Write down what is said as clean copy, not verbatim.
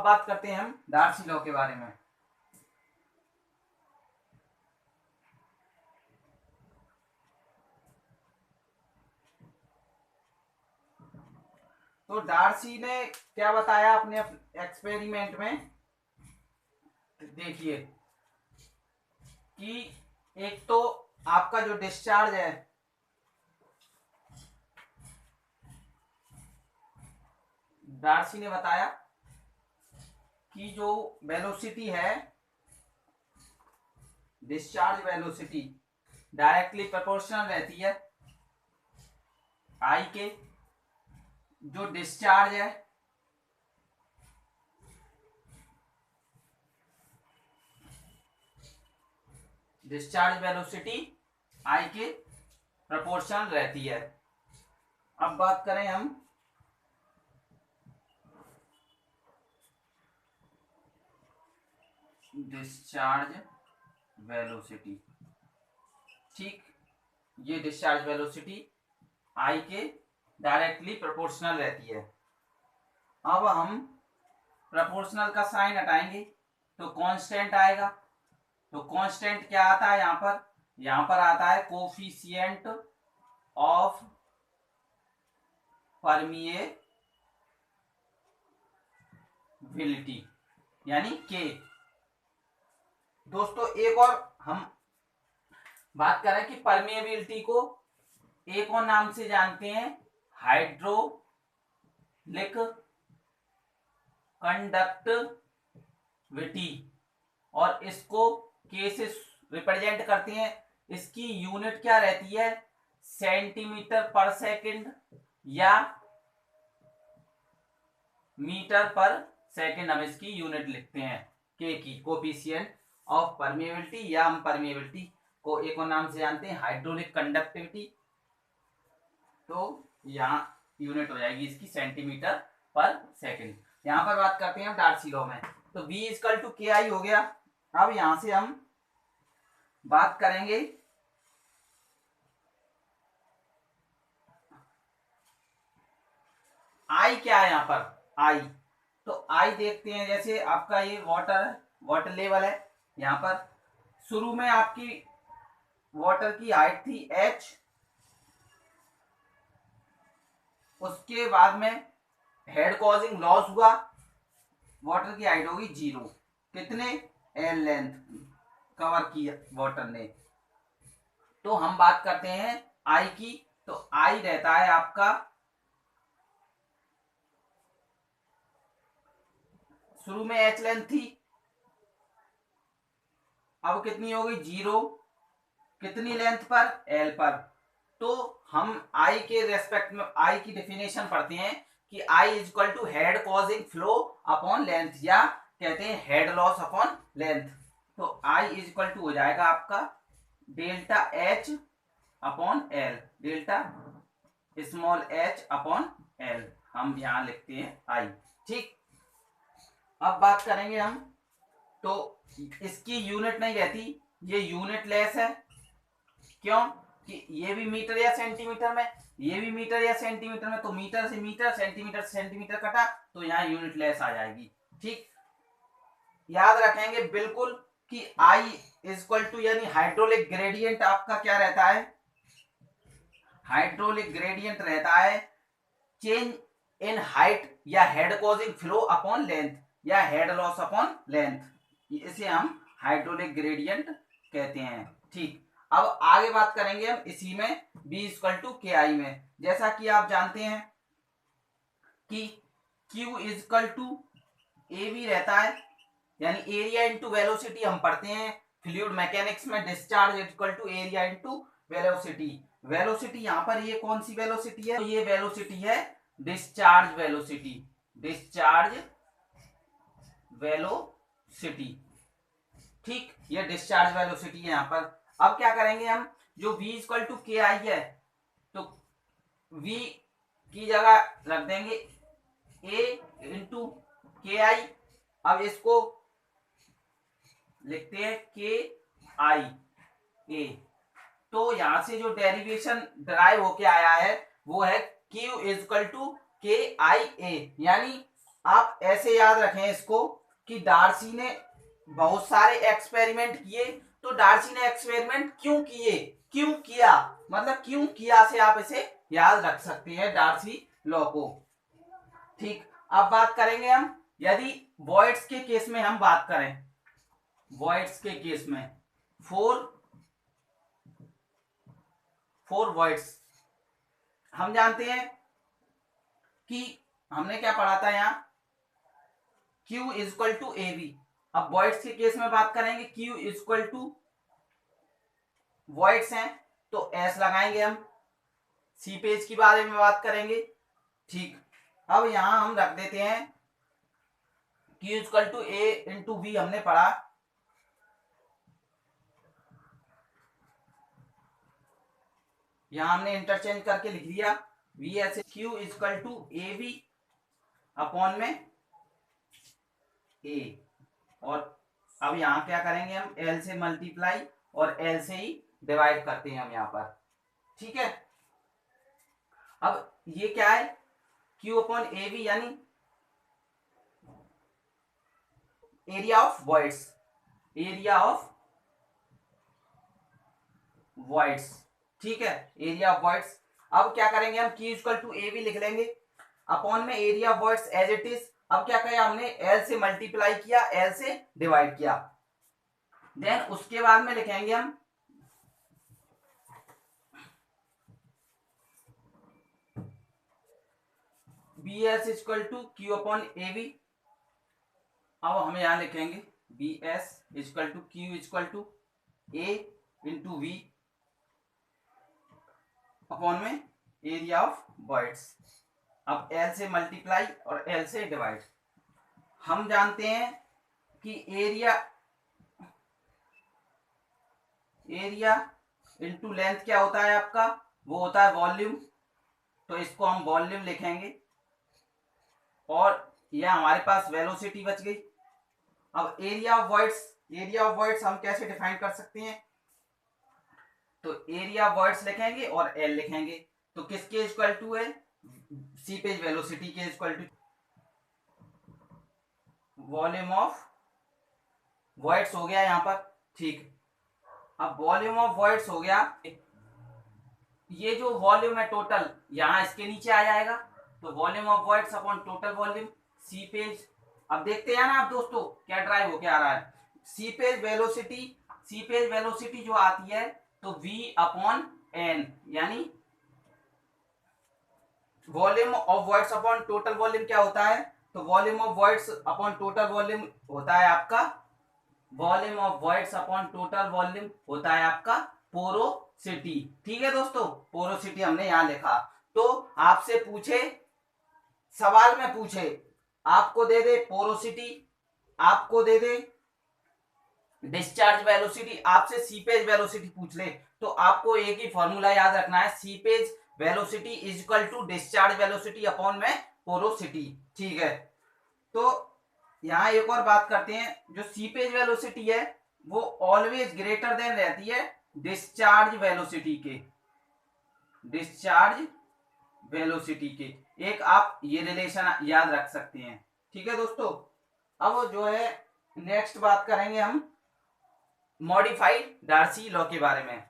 अब बात करते हैं हम डार्सी लॉ के बारे में। तो डार्सी ने क्या बताया अपने एक्सपेरिमेंट में, देखिए कि एक तो आपका जो डिस्चार्ज है, डार्सी ने बताया कि जो वेलोसिटी है, डिस्चार्ज वेलोसिटी डायरेक्टली प्रोपोर्शनल रहती है आई के। जो डिस्चार्ज है डिस्चार्ज वेलोसिटी आई के प्रोपोर्शनल रहती है। अब बात करें हम डिस्चार्ज वेलोसिटी, ठीक, ये डिस्चार्ज वेलोसिटी आई के डायरेक्टली प्रोपोर्शनल रहती है। अब हम प्रोपोर्शनल का साइन हटाएंगे तो कांस्टेंट आएगा। तो कांस्टेंट क्या आता है यहाँ पर आता है कोफिशिएंट ऑफ परमिएबिलिटी यानी के। दोस्तों एक और हम बात करें कि परमिएबिलिटी को एक और नाम से जानते हैं, हाइड्रोलिक कंडक्टिविटी, और इसको के से रिप्रेजेंट करते हैं। इसकी यूनिट क्या रहती है, सेंटीमीटर पर सेकंड या मीटर पर सेकंड, हम इसकी यूनिट लिखते हैं के की, कोफिशिएंट ऑफ परमिएबिलिटी, या हम परमिएबिलिटी को एक और नाम से जानते हैं हाइड्रोलिक कंडक्टिविटी। तो यहाँ यूनिट हो जाएगी इसकी सेंटीमीटर पर सेकंड। यहाँ पर बात करते हैं हम डार्सी लॉ में, तो V इक्वल टू के आई हो गया। अब यहां से हम बात करेंगे आई क्या है। यहाँ पर आई, तो आई देखते हैं, जैसे आपका ये वाटर लेवल है। यहाँ पर शुरू में आपकी वाटर की हाइट थी h, उसके बाद में हेड कॉजिंग लॉस हुआ, वाटर की हाइट होगी 0। कितने, एल लेंथ कवर की वाटर ने। तो हम बात करते हैं आई की, तो आई रहता है आपका, शुरू में एच लेंथ थी, अब कितनी हो गई 0, कितनी लेंथ पर, एल पर। तो हम आई के रेस्पेक्ट में आई की डेफिनेशन पढ़ते हैं कि I is equal to head causing flow upon length, या कहते हैं हेड लॉस अपॉन लेंथ। तो आई इज इक्वल टू हो जाएगा आपका delta H upon L, delta small H upon L, हम यहां लिखते हैं आई, ठीक। अब बात करेंगे हम, तो इसकी यूनिट नहीं रहती, ये यूनिट लेस है। क्यों, कि ये भी मीटर या सेंटीमीटर में, ये भी मीटर या सेंटीमीटर में, तो मीटर से मीटर, सेंटीमीटर से सेंटीमीटर कटा, तो यहाँ यूनिट लेस आ जाएगी, ठीक। याद रखेंगे बिल्कुल कि आई इज इक्वल टू, यानी हाइड्रोलिक ग्रेडियंट आपका क्या रहता है, हाइड्रोलिक ग्रेडियंट रहता है चेंज इन हाइट या head causing flow upon length, या हेड लॉस अपॉन लेंथ, इसे हम हाइड्रोलिक ग्रेडियंट कहते हैं, ठीक। अब आगे बात करेंगे हम इसी में B इक्वल टू के आई में। जैसा कि आप जानते हैं कि Q equal to A B रहता है, यानी एरिया इंटू वेलोसिटी हम पढ़ते हैं फ्लूइड मैकेनिक्स में, discharge equal to area into velocity. Velocity यहाँ पर ये कौन सी वेलोसिटी है, तो ये वेलोसिटी है डिस्चार्ज वेलोसिटी, डिस्चार्ज वेलोसिटी, ठीक, ये डिस्चार्ज वेलोसिटी है यहाँ पर। अब क्या करेंगे हम, जो V इक्वल टू के आई है, तो V की जगह रख देंगे A इंटू के आई। अब इसको लिखते हैं के आई ए। तो यहां से जो डेरिवेशन ड्राइव होके आया है वो है Q इक्वल टू के आई ए, यानी आप ऐसे याद रखें इसको कि डार्सी ने बहुत सारे एक्सपेरिमेंट किए, तो डार्सी ने एक्सपेरिमेंट क्यों किए, क्यों किया, मतलब क्यों किया से आप इसे याद रख सकते हैं डार्सी लॉ को। ठीक, अब बात करेंगे हम, यदि वॉइड्स के केस में हम बात करें, वॉइड्स के केस में फोर वॉइड्स हम जानते हैं कि हमने क्या पढ़ा था यहां, Q is equal to A B. अब वॉइड्स के केस में बात करेंगे, Q is equal to voids हैं तो S लगाएंगे हम, सी पेज के बारे में बात करेंगे। ठीक, अब यहां हम रख देते हैं Q is equal to A into B, हमने पढ़ा, यहां हमने इंटरचेंज करके लिख दिया V S, Q is equal to A B upon में ए, और अब यहां क्या करेंगे हम, L से मल्टीप्लाई और L से ही डिवाइड करते हैं हम यहां पर। ठीक है, अब ये क्या है, Q अपॉन ए बी यानी area of voids, area of voids. ठीक है, एरिया ऑफ वॉइड्स। अब क्या करेंगे हम, Q equal to A B लिख लेंगे अपॉन में area of voids as it is. अब क्या किया हमने, L से मल्टीप्लाई किया, L से डिवाइड किया, देन उसके बाद में लिखेंगे हम B S equal to Q upon A B. अब हम यहां लिखेंगे B S equal to Q equal to A into V upon में एरिया ऑफ वॉइड्स। अब L से मल्टीप्लाई और L से डिवाइड। हम जानते हैं कि एरिया इंटू लेंथ क्या होता है आपका, वो होता है वॉल्यूम, तो इसको हम वॉल्यूम लिखेंगे, और यह हमारे पास वेलोसिटी बच गई। अब एरिया ऑफ वॉइड्स हम कैसे डिफाइन कर सकते हैं, तो एरिया ऑफ वॉइड्स लिखेंगे और L लिखेंगे, तो किसके इक्वल टू है, सी पेज वेलोसिटी के equal to volume of voids हो गया यहां पर। ठीक, अब वॉल्यूम ऑफ वॉइड्स हो गया, ये जो वॉल्यूम है टोटल यहां इसके नीचे आ जाएगा, तो volume of voids upon total volume seepage. अब देखते हैं ना आप दोस्तों क्या ड्राइव होके आ रहा है, सी पेज वेलोसिटी जो आती है तो v अपॉन n, यानी volume of voids upon total volume क्या होता है, तो volume of voids upon total volume होता है आपका, volume of voids upon total volume होता है आपका पोरोसिटी। ठीक है दोस्तों, पोरोसिटी हमने यहां लिखा। तो आपसे पूछे, सवाल में पूछे, आपको दे दे पोरोसिटी, आपको दे दे डिस्चार्ज वेलोसिटी, आपसे सीपेज वेलोसिटी पूछ ले, तो आपको एक ही फॉर्मूला याद रखना है, seepage velocity is equal to discharge velocity upon में पोरोसिटी। ठीक है, तो यहां एक और बात करते हैं, जो सीपेज वेलोसिटी है वो ऑलवेज ग्रेटर देन रहती है डिस्चार्ज वेलोसिटी के, डिस्चार्ज वेलोसिटी के, एक आप ये रिलेशन याद रख सकते हैं। ठीक है दोस्तों, अब जो है नेक्स्ट बात करेंगे हम मॉडिफाइड डार्सी लॉ के बारे में।